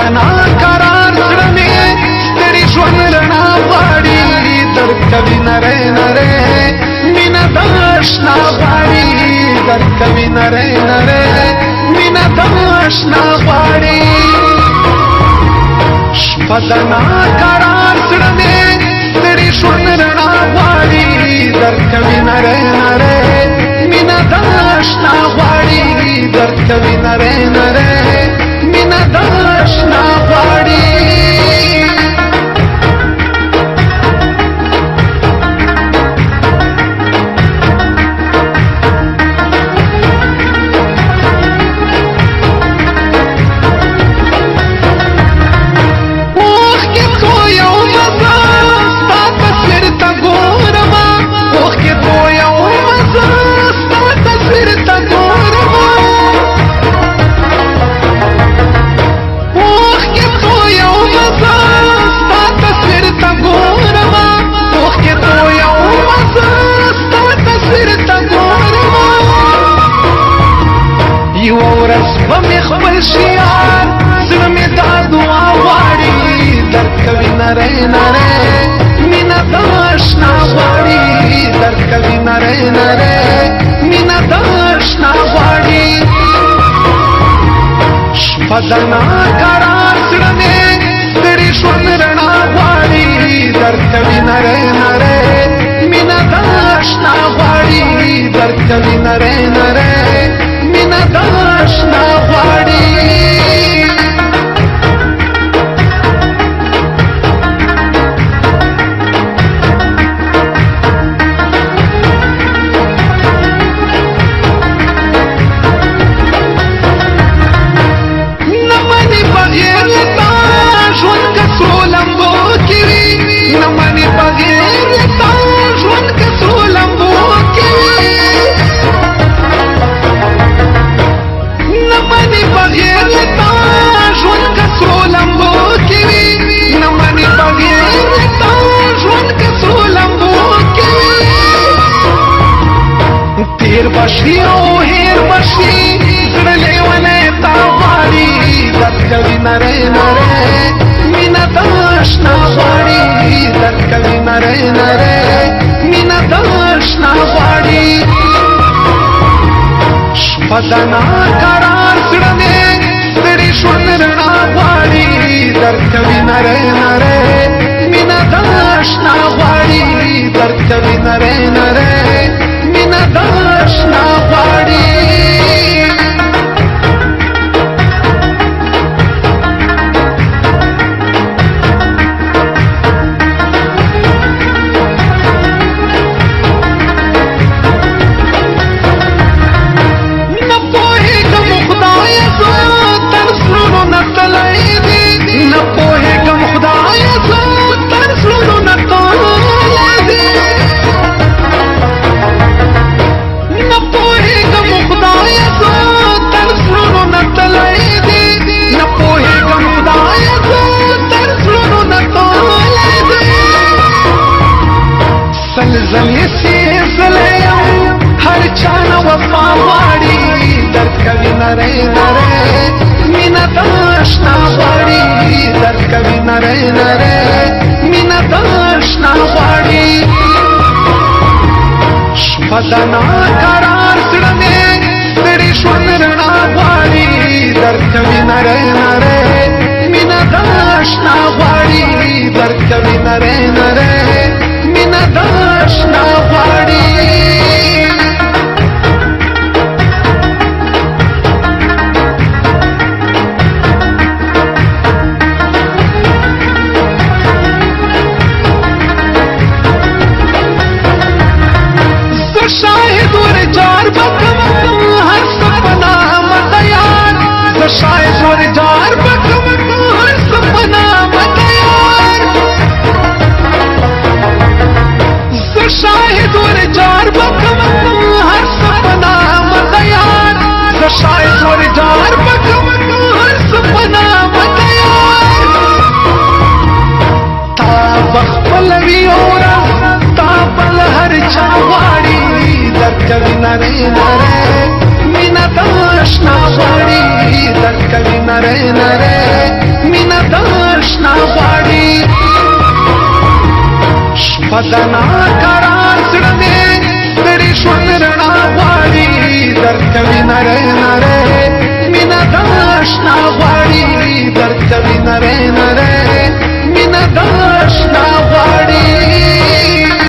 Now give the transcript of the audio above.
بدنا قرار زړه مې ستړي ژوند رڼا غواړي درکوي نری نری مینه د اشنا غواړي درکوي نری نری مینه د اشنا غواړي شپه د ناقرار زړه مې ستړي ژوند رڼا غواړي درکوي نری نری مینه د اشنا غواړي درکوي نری نری مینه د اشنا غواړي خپل شیار زړه مې دا دعا غواړي درکوي نری نری مینه د اشنا غواړي درکوي نری نری مینه د اشنا غواړي شپه د ناقرار زړه مې ستړي ژوند رڼا غواړي درکوي نری نری مینه د اشنا غواړي درکوي نری نری مینه د اشنا غواړي تیر بشي او هیر بشي زړه لیونی تا غواړي درکوي نری نری مینه د اشنا غواړي درکوي نری نری مینه د اشنا غواړي شپه د ناقرار زړه مې ستړي ژوند رڼا غواړي درکوي نری نری مینه د اشنا غواړي درکوي نری نری مینه د اشنا غواړي نه پوهېږم خدایه زه تر زړونو نه تللی دي نه پوهېږم خدایه زه تر زړونو نه تللی دي زلزلې سلسله یم هر چا نه وفا غواړي درکوي نری نری مینه د اشنا غواړي درکوي نری نری مینه د اشنا غواړي شپه د ناقرار زړه مې ستړي ژوند رڼا غواړي درکوي نری نری مینه د اشنا غواړي درکوي نری نری مینه د اشنا غواړي زه شاهد ورجار بکم هر سپنا مد یار زه شاهد ورجار بکم هر سپنا مد یار شاهد ورجار بکم هر سپنا مد یار زه شاهد ورجار بکم هر سپنا مد یار تا بخپل وی اورز تا بل هر چا غواړي درکوي نری نری مینه د اشنا غواړي درکوي نری نری مدنا کرا سړنه کړي شو رڼا غواړي درته